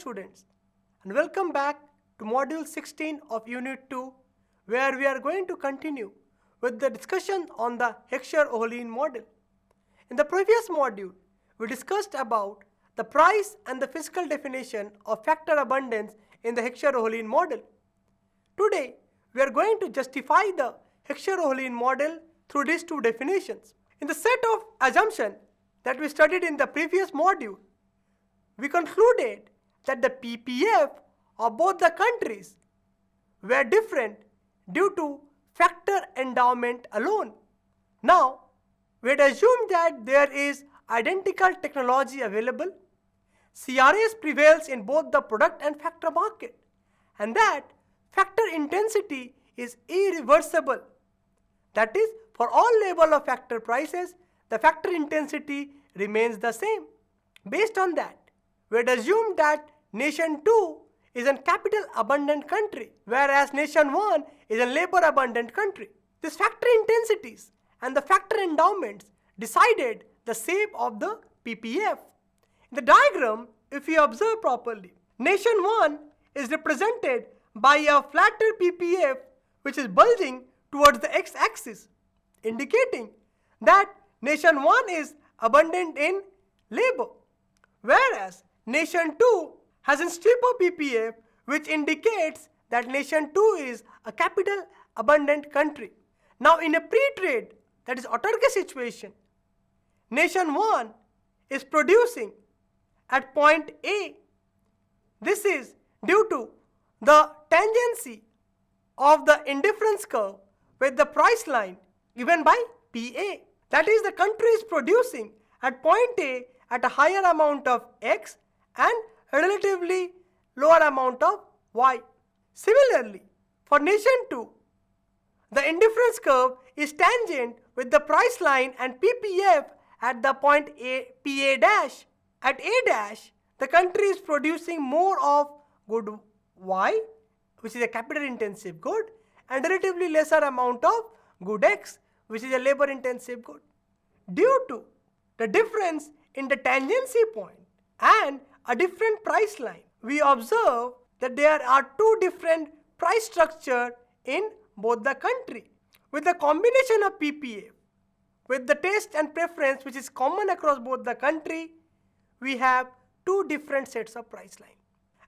students, and welcome back to Module 16 of Unit 2, where we are going to continue with the discussion on the Heckscher-Ohlin model. In the previous module, we discussed about the price and the physical definition of factor abundance in the Heckscher-Ohlin model. Today, we are going to justify the Heckscher-Ohlin model through these two definitions. In the set of assumptions that we studied in the previous module, we concluded that the PPF of both the countries were different due to factor endowment alone. Now, we had assumed that there is identical technology available, CRS prevails in both the product and factor market, and that factor intensity is irreversible. That is, for all level of factor prices, the factor intensity remains the same. Based on that, we had assumed that nation 2 is a capital abundant country, whereas nation 1 is a labor abundant country. These factor intensities and the factor endowments decided the shape of the PPF. In the diagram, if you observe properly, nation 1 is represented by a flatter PPF which is bulging towards the x-axis, indicating that nation 1 is abundant in labor, whereas nation 2 has a steeper PPF which indicates that nation 2 is a capital abundant country. Now in a pre-trade, that is autarky situation, nation 1 is producing at point A. This is due to the tangency of the indifference curve with the price line given by PA. That is, the country is producing at point A at a higher amount of X and a relatively lower amount of Y. Similarly, for nation 2, the indifference curve is tangent with the price line and PPF at the point A, PA dash. At A dash, the country is producing more of good Y, which is a capital intensive good, and a relatively lesser amount of good X, which is a labor intensive good. Due to the difference in the tangency point and a different price line, we observe that there are two different price structure in both the country. With the combination of PPA, with the taste and preference which is common across both the country, we have two different sets of price line.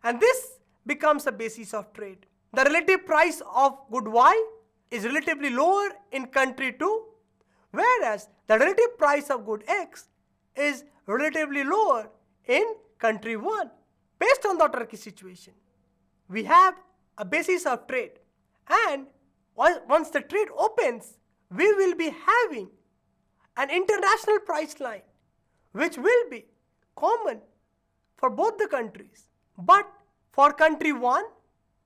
And this becomes a basis of trade. The relative price of good Y is relatively lower in country 2, whereas the relative price of good X is relatively lower in country 1. Based on the autarky situation, we have a basis of trade, and once the trade opens, we will be having an international price line which will be common for both the countries. But for country 1,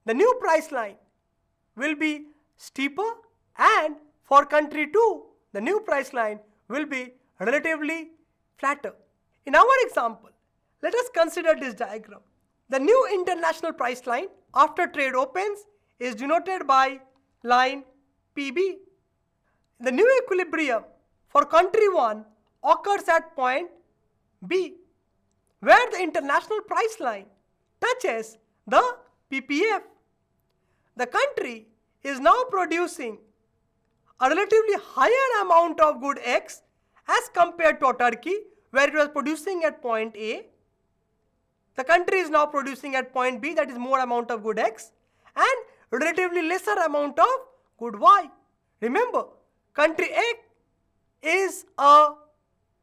the new price line will be steeper, and for country 2, the new price line will be relatively flatter. In our example, let us consider this diagram. The new international price line after trade opens is denoted by line PB. The new equilibrium for country 1 occurs at point B, where the international price line touches the PPF. The country is now producing a relatively higher amount of good X as compared to autarky, where it was producing at point A. The country is now producing at point B, that is more amount of good X, and relatively lesser amount of good Y. Remember, country A is a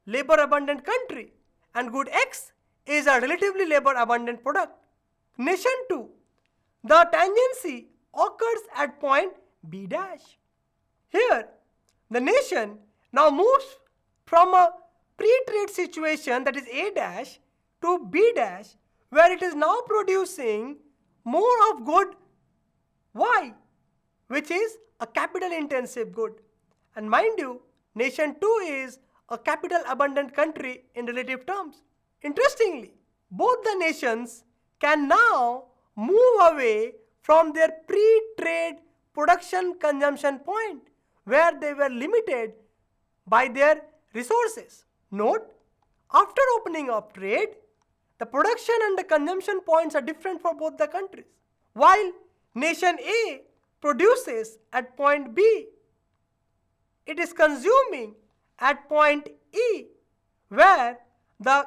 labor abundant country and good X is a relatively labor abundant product. Nation 2, the tangency occurs at point B dash. Here, the nation now moves from a pre-trade situation, that is A dash, to B dash, where it is now producing more of good Y, which is a capital intensive good. And mind you, nation 2 is a capital abundant country in relative terms. Interestingly, both the nations can now move away from their pre-trade production consumption point, where they were limited by their resources. Note, after opening of trade, the production and the consumption points are different for both the countries. While nation A produces at point B, it is consuming at point E, where the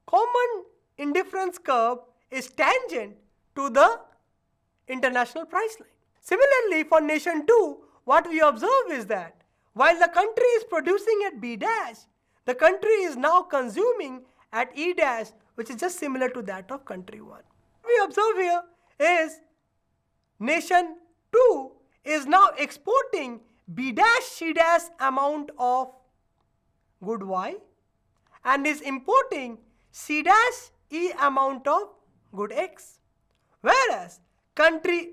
common indifference curve is tangent to the international price line. Similarly, for nation 2, what we observe is that while the country is producing at B dash, the country is now consuming at E dash, which is just similar to that of country 1. What we observe here is nation 2 is now exporting B dash C dash amount of good Y and is importing C dash E amount of good X. Whereas country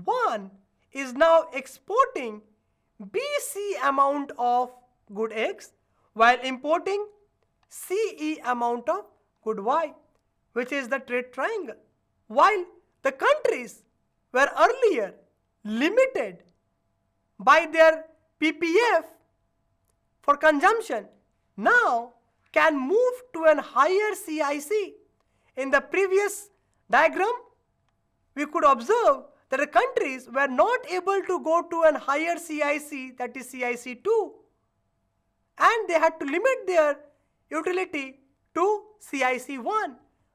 1 is now exporting BC amount of good X while importing CE amount of good Y, which is the trade triangle. While the countries were earlier limited by their PPF for consumption, now can move to a higher CIC. In the previous diagram, we could observe that the countries were not able to go to a higher CIC, that is CIC2, and they had to limit their utility to CIC1.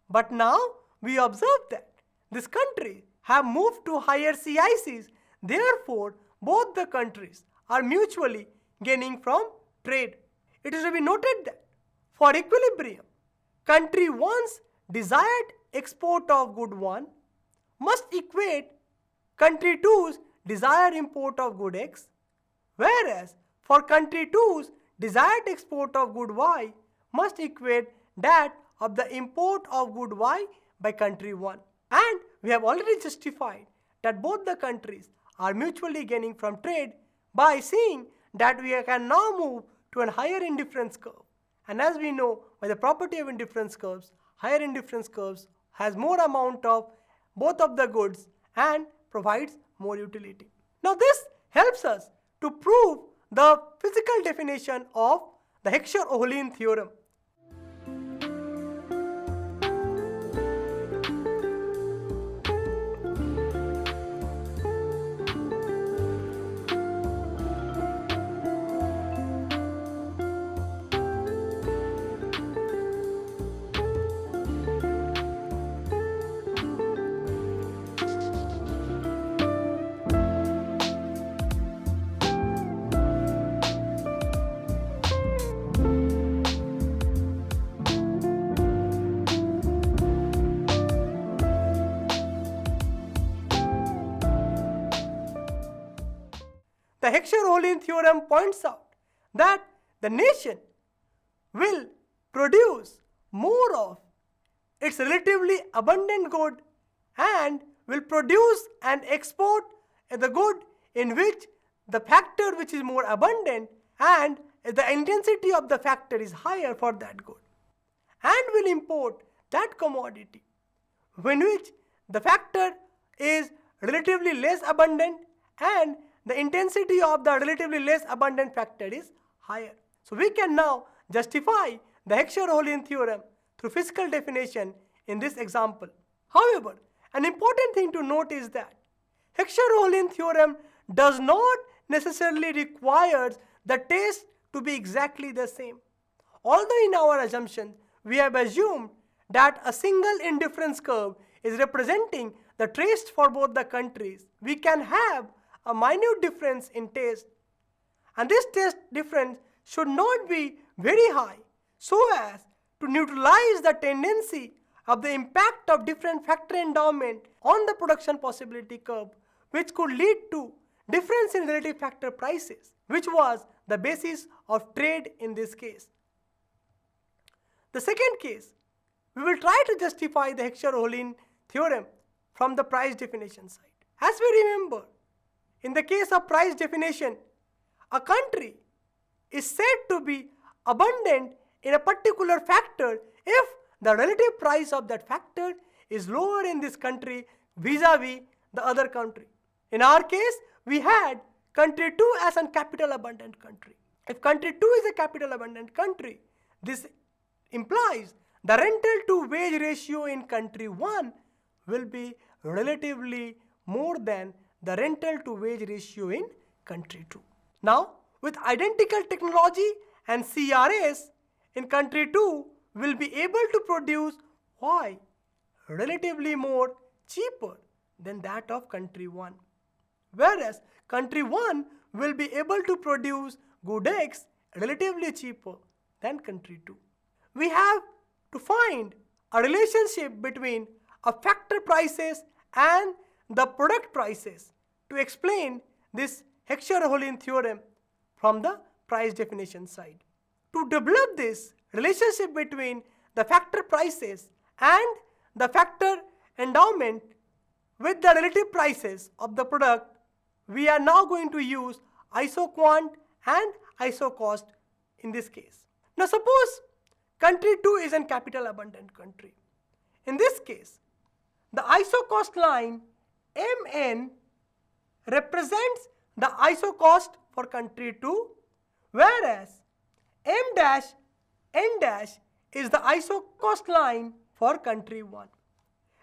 But now we observe that these countries have moved to higher CICs, therefore both the countries are mutually gaining from trade. It is to be noted that for equilibrium, country 1's desired export of good 1 must equate country 2's desired import of good X, whereas for country 2's desired export of good Y must equate that of the import of good Y by country 1. And we have already justified that both the countries are mutually gaining from trade by seeing that we can now move to a higher indifference curve. And as we know by the property of indifference curves, higher indifference curves has more amount of both of the goods and provides more utility. Now this helps us to prove the physical definition of the Heckscher-Ohlin theorem. The Heckscher-Ohlin theorem points out that the nation will produce more of its relatively abundant good and will produce and export the good in which the factor which is more abundant and the intensity of the factor is higher for that good, and will import that commodity in which the factor is relatively less abundant and the intensity of the relatively less abundant factor is higher. So we can now justify the Heckscher-Ohlin theorem through physical definition in this example. However, an important thing to note is that Heckscher-Ohlin theorem does not necessarily require the test to be exactly the same. Although in our assumption we have assumed that a single indifference curve is representing the taste for both the countries, we can have a minute difference in taste, and this taste difference should not be very high so as to neutralize the tendency of the impact of different factor endowment on the production possibility curve, which could lead to difference in relative factor prices, which was the basis of trade in this case. The second case, we will try to justify the Heckscher-Ohlin theorem from the price definition side. As we remember, in the case of price definition, a country is said to be abundant in a particular factor if the relative price of that factor is lower in this country vis-a-vis the other country. In our case, we had country 2 as a capital abundant country. If country 2 is a capital abundant country, this implies the rental to wage ratio in country 1 will be relatively more than the rental to wage ratio in country 2. Now, with identical technology and CRS, in country 2 will be able to produce Y relatively more cheaper than that of country 1. Whereas country 1 will be able to produce good X relatively cheaper than country 2. We have to find a relationship between a factor prices and the product prices to explain this Heckscher-Ohlin theorem from the price definition side. To develop this relationship between the factor prices and the factor endowment with the relative prices of the product, we are now going to use isoquant and isocost in this case. Now suppose country 2 is a capital abundant country. In this case, the isocost line Mn represents the isocost for country 2, whereas M dash N dash is the isocost line for country 1.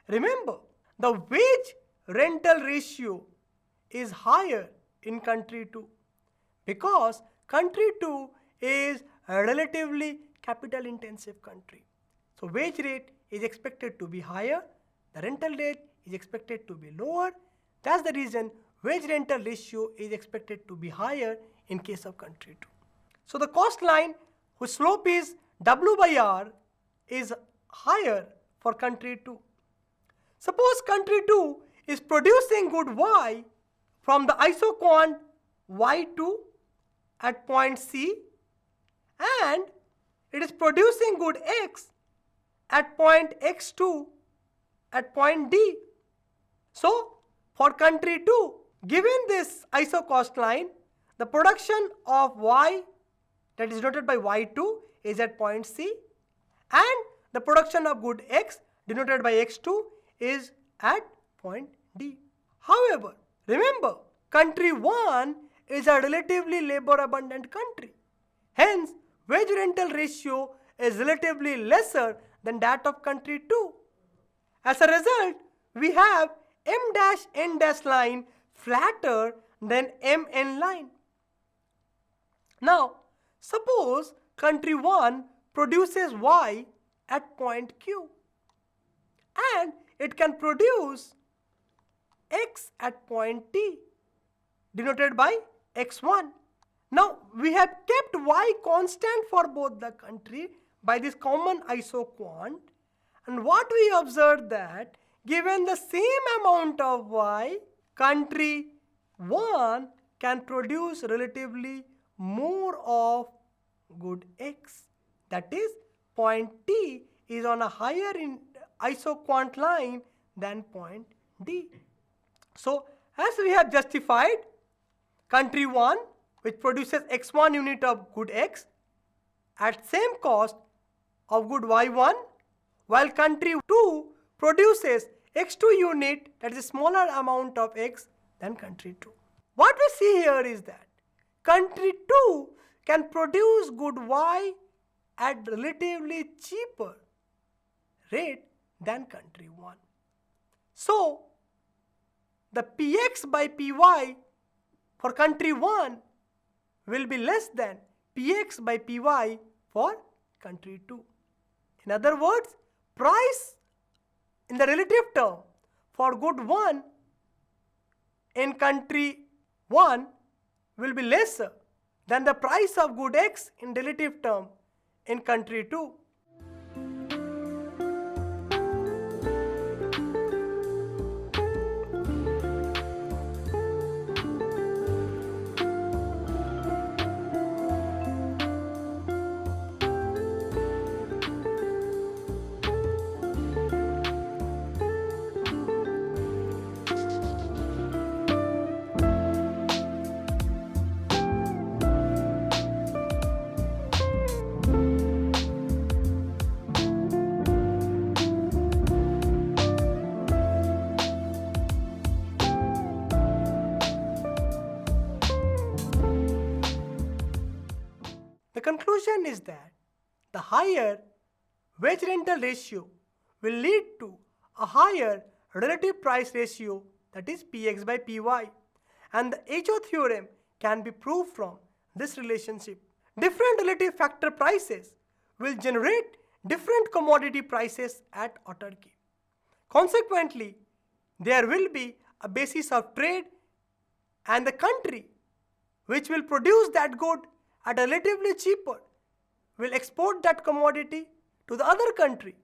Remember, the wage rental ratio is higher in country 2 because country 2 is a relatively capital intensive country. So wage rate is expected to be higher, the rental rate is expected to be lower. That's the reason wage rental ratio is expected to be higher in case of country 2. So the cost line whose slope is W by R is higher for country 2. Suppose country 2 is producing good Y from the isoquant Y2 at point C and it is producing good X at point X2 at point D. So for country 2, given this isocost line, the production of Y that is denoted by Y2 is at point C and the production of good X denoted by X2 is at point D. However, remember, country 1 is a relatively labor abundant country. Hence, wage rental ratio is relatively lesser than that of country 2. As a result, we have M dash N dash line flatter than Mn line. Now, suppose country 1 produces Y at point Q and it can produce X at point T denoted by X1. Now we have kept Y constant for both the country by this common isoquant, and what we observed that given the same amount of Y, country 1 can produce relatively more of good X. That is, point T is on a higher isoquant line than point D. So as we have justified, country 1 which produces X1 unit of good X at same cost of good Y1, while country 2 produces X2 unit that is a smaller amount of X than country 2. What we see here is that country 2 can produce good Y at relatively cheaper rate than country 1. So the Px by Py for country 1 will be less than Px by Py for country 2. In other words, price in the relative term for good 1 in country 1 will be lesser than the price of good X in relative term in country 2. The conclusion is that the higher wage rental ratio will lead to a higher relative price ratio, that is Px by Py, and the HO theorem can be proved from this relationship. Different relative factor prices will generate different commodity prices at autarky. Consequently, there will be a basis of trade, and the country which will produce that good at a relatively cheaper will export that commodity to the other country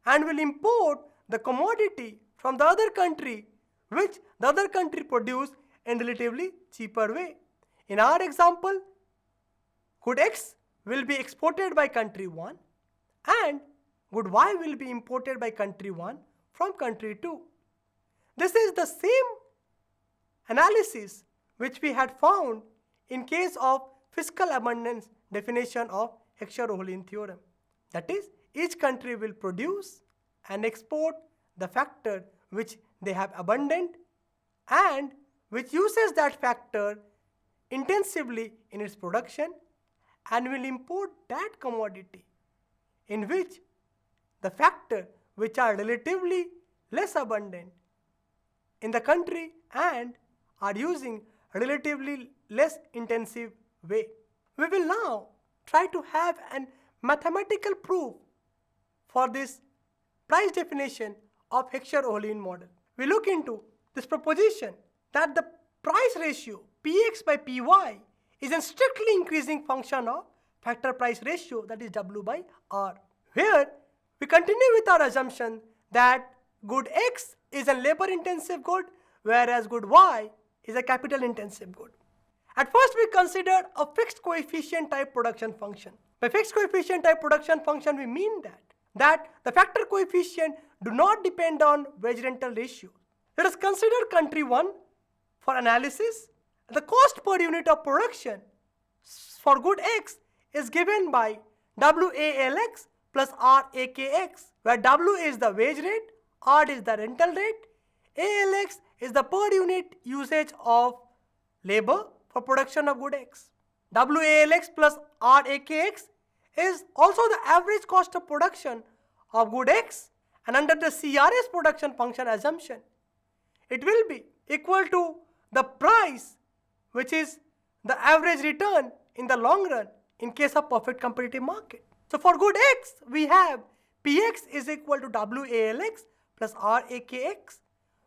and will import the commodity from the other country which the other country produced in relatively cheaper way. In our example, good X will be exported by country 1 and good Y will be imported by country 1 from country 2. This is the same analysis which we had found in case of fiscal abundance definition of Heckscher-Ohlin theorem. That is, each country will produce and export the factor which they have abundant and which uses that factor intensively in its production and will import that commodity in which the factor which are relatively less abundant in the country and are using relatively less intensive way. We will now try to have an mathematical proof for this price definition of Heckscher-Ohlin model. We look into this proposition that the price ratio Px by Py is a strictly increasing function of factor price ratio, that is W by R. Here we continue with our assumption that good X is a labor intensive good whereas good Y is a capital intensive good. At first we considered a fixed coefficient type production function. By fixed coefficient type production function we mean that the factor coefficient do not depend on wage rental ratio. Let us consider country 1 for analysis. The cost per unit of production for good X is given by WALX plus RAKX, where W is the wage rate, R is the rental rate, ALX is the per unit usage of labor for production of good X. WALX plus RAKX is also the average cost of production of good X, and under the CRS production function assumption, it will be equal to the price which is the average return in the long run in case of perfect competitive market. So for good X, we have Px is equal to WALX plus RAKX,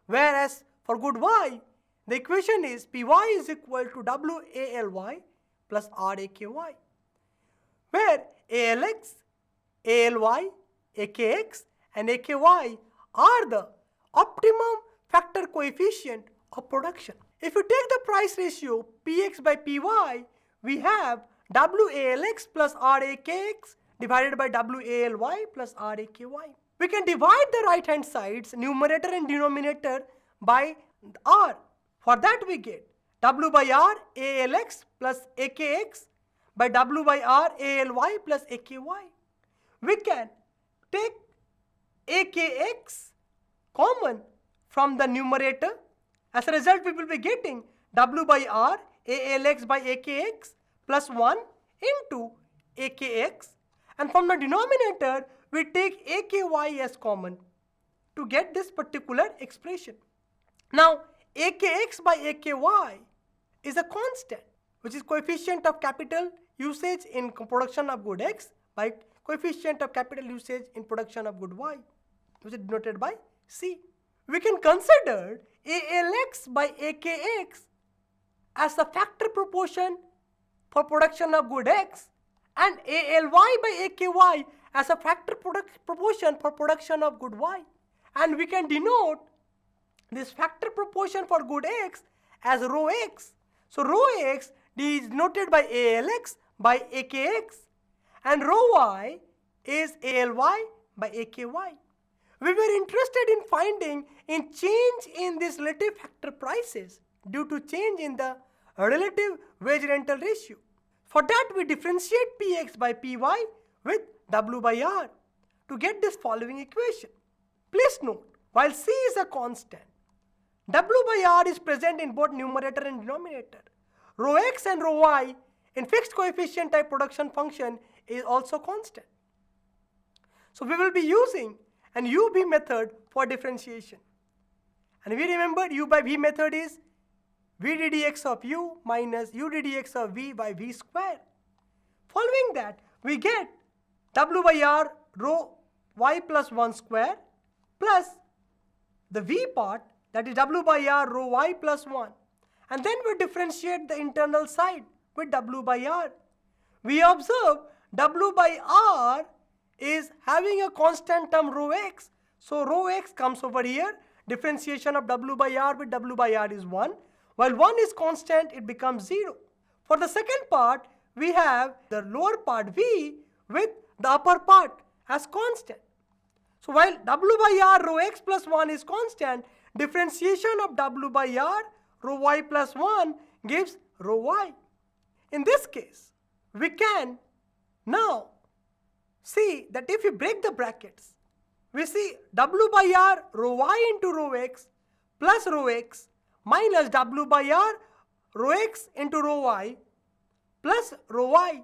whereas for good Y, the equation is Py is equal to WALY plus RAKY, where ALX, ALY, AKX and AKY are the optimum factor coefficient of production. If you take the price ratio Px by Py, we have WALX plus RAKX divided by WALY plus RAKY. We can divide the right hand sides, numerator and denominator, by R. For that we get W by R ALX plus AKX by W by R ALY plus AKY. We can take AKX common from the numerator. As a result, we will be getting W by R ALX by AKX plus 1 into AKX, and from the denominator we take AKY as common to get this particular expression. Now AKX by AKY is a constant which is coefficient of capital usage in production of good X by coefficient of capital usage in production of good Y, which is denoted by C. We can consider ALX by AKX as the factor proportion for production of good X and ALY by AKY as a factor proportion for production of good Y. And we can denote this factor proportion for good X as rho X. So rho X is denoted by ALX by AKX and rho Y is ALY by AKY. We were interested in finding in change in these relative factor prices due to change in the relative wage rental ratio. For that we differentiate Px by Py with W by R to get this following equation. Please note, while C is a constant, W by R is present in both numerator and denominator. Rho X and rho Y in fixed coefficient type production function is also constant. So we will be using an u-v method for differentiation. And we remember u by v method is v ddx of u minus u ddx of v by v square. Following that, we get w by r rho y plus 1 square plus the v part, that is w by r rho y plus 1. And then we differentiate the internal side with w by r. We observe w by r is having a constant term rho x. So rho x comes over here. Differentiation of w by r with w by r is 1. While 1 is constant, it becomes 0. For the second part, we have the lower part v with the upper part as constant. So while w by r rho x plus 1 is constant, differentiation of w by r rho y plus 1 gives rho y. In this case, we can now see that if we break the brackets, we see w by r rho y into rho x plus rho x minus w by r rho x into rho y plus rho y.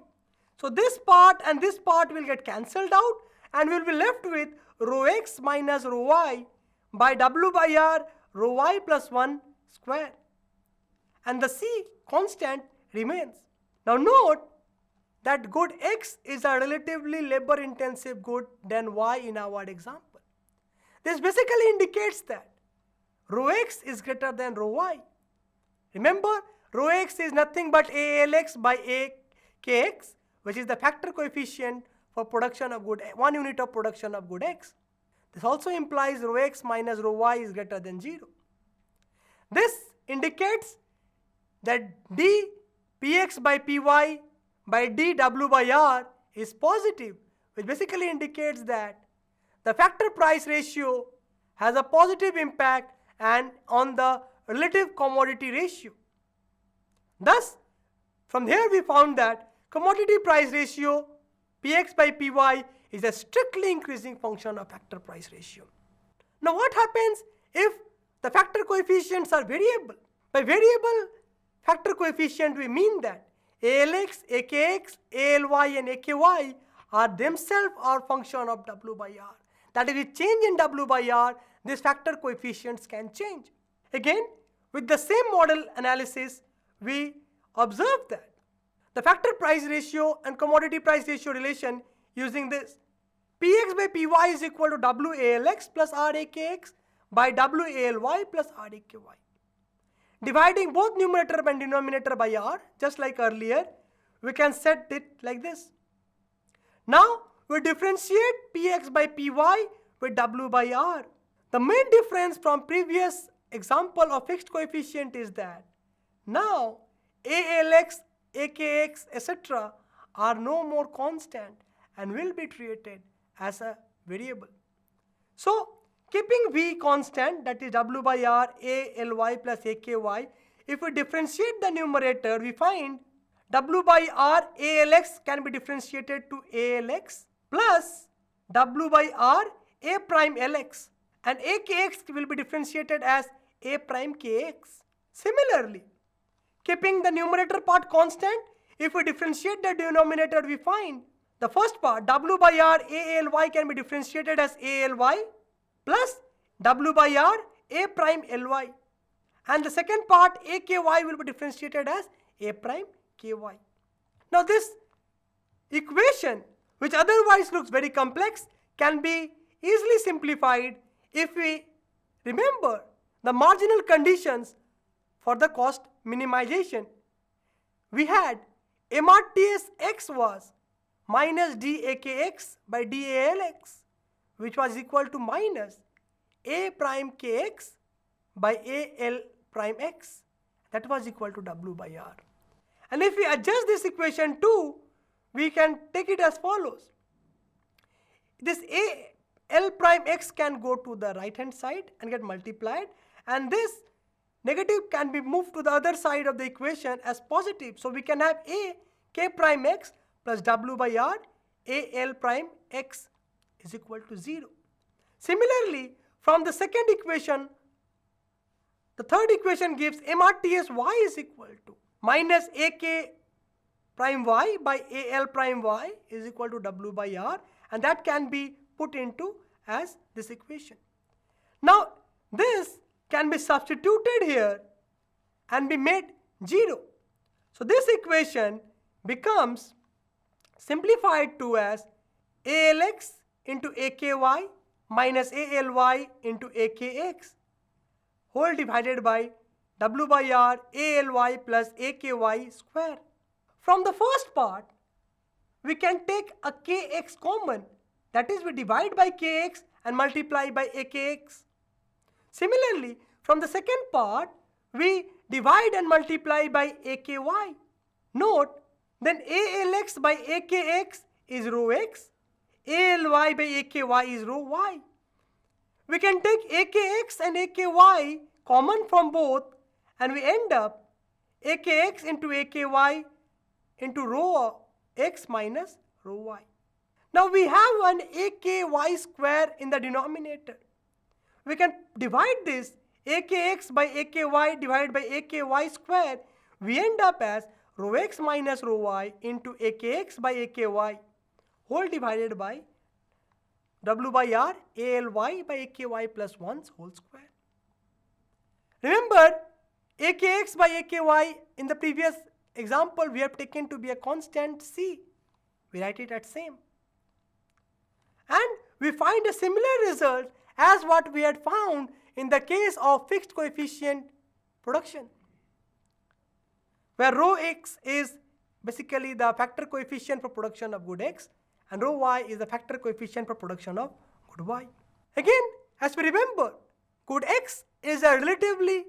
So this part and this part will get cancelled out and we will be left with rho x minus rho y by w by r rho y plus 1 square. And the c constant remains. Now note that good x is a relatively labor intensive good than y in our example. This basically indicates that rho x is greater than rho y. Remember, rho x is nothing but ALX by AKX, which is the factor coefficient for production of good, 1 unit of production of good x. This also implies rho x minus rho y is greater than 0. This indicates that d px by py by dw by r is positive, which basically indicates that the factor price ratio has a positive impact and on the relative commodity ratio. Thus, from here we found that commodity price ratio px by py is a strictly increasing function of factor price ratio. Now what happens if the factor coefficients are variable? By variable factor coefficient we mean that ALX, AKX, ALY and AKY are themselves a function of W by R. That is, with change in W by R, these factor coefficients can change. Again, with the same model analysis, we observe that the factor price ratio and commodity price ratio relation using this Px by Py is equal to WALX plus RAKX by WALY plus RAKY. Dividing both numerator and denominator by R, just like earlier, we can set it like this. Now, we differentiate Px by Py with W by R. The main difference from previous example of fixed coefficient is that now ALX, AKX, etc. are no more constant and will be treated as a variable. So, keeping V constant, that is W by R, ALY plus AKY, if we differentiate the numerator, we find W by R, ALX can be differentiated to ALX plus W by R, A prime LX, and AKX will be differentiated as A prime KX. Similarly, keeping the numerator part constant, if we differentiate the denominator, we find the first part, W by R, ALY can be differentiated as ALY plus W by R, A prime LY. And the second part, AKY, will be differentiated as A prime KY. Now this equation, which otherwise looks very complex, can be easily simplified if we remember the marginal conditions for the cost minimization. We had MRTS X was minus DAKX by DALX, which was equal to minus A prime KX by AL prime X. That was equal to W by R. And if we adjust this equation too, we can take it as follows. This AL prime X can go to the right hand side and get multiplied, and this negative can be moved to the other side of the equation as positive. So we can have A K prime X plus W by R, AL prime X is equal to 0. Similarly, from the second equation, the third equation gives MRTS Y is equal to minus AK prime Y by AL prime Y is equal to W by R, and that can be put into as this equation. Now this can be substituted here and be made 0. So this equation becomes simplified to as ALX into AKY minus ALY into AKX whole divided by W by R ALY plus AKY square. From the first part, we can take a Kx common, that is we divide by Kx and multiply by AKX. Similarly, from the second part, we divide and multiply by AKY. Note, then ALX by AKX is rho x, ALY by AKY is rho y. We can take AKX and AKY common from both and we end up AKX into AKY into rho x minus rho y. Now we have an AKY square in the denominator. We can divide this AKX by AKY divided by AKY square. We end up as rho x minus rho y into AKX by AKY whole divided by W by R ALY by AKY plus 1 whole square. Remember, AKX by AKY in the previous example we have taken to be a constant C. We write it as same. And we find a similar result as what we had found in the case of fixed coefficient production, where rho x is basically the factor coefficient for production of good x and rho y is the factor coefficient for production of good y. Again, as we remember, good x is a relatively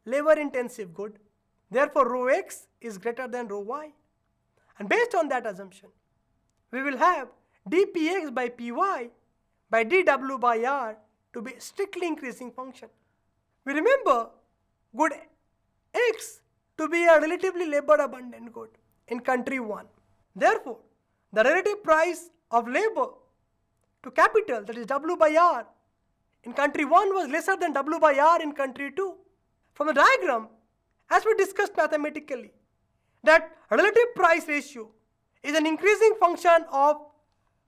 labor intensive good. Therefore, rho x is greater than rho y. And based on that assumption, we will have dpx by py by dw by r to be strictly increasing function. We remember good x to be a relatively labor abundant good in country 1. Therefore, the relative price of labor to capital, that is W by R, in country 1 was lesser than W by R in country 2. From the diagram, as we discussed mathematically, that relative price ratio is an increasing function of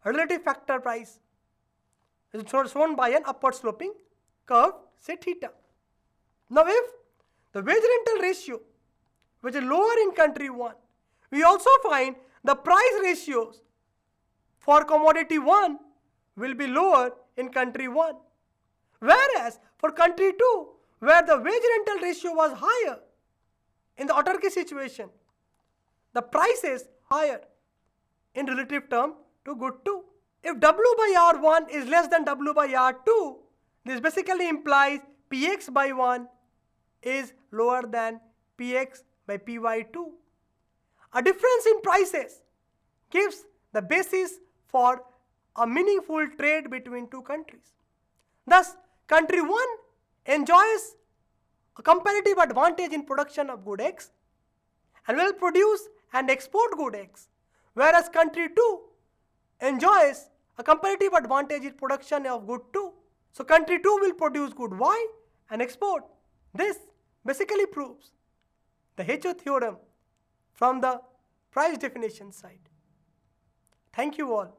relative factor price. It is shown by an upward sloping curve, say theta. Now if the wage rental ratio, which is lower in country 1, we also find the price ratios for commodity 1 will be lower in country 1. Whereas for country 2, where the wage rental ratio was higher, in the autarky situation, the price is higher in relative term to good 2. If W by R1 is less than W by R2, this basically implies Px by 1 is lower than Px by Py2. A difference in prices gives the basis for a meaningful trade between two countries. Thus, country 1 enjoys a comparative advantage in production of good X and will produce and export good X, whereas country 2 enjoys a comparative advantage in production of good 2. So country 2 will produce good Y and export. This basically proves the HO theorem from the price definition side. Thank you all.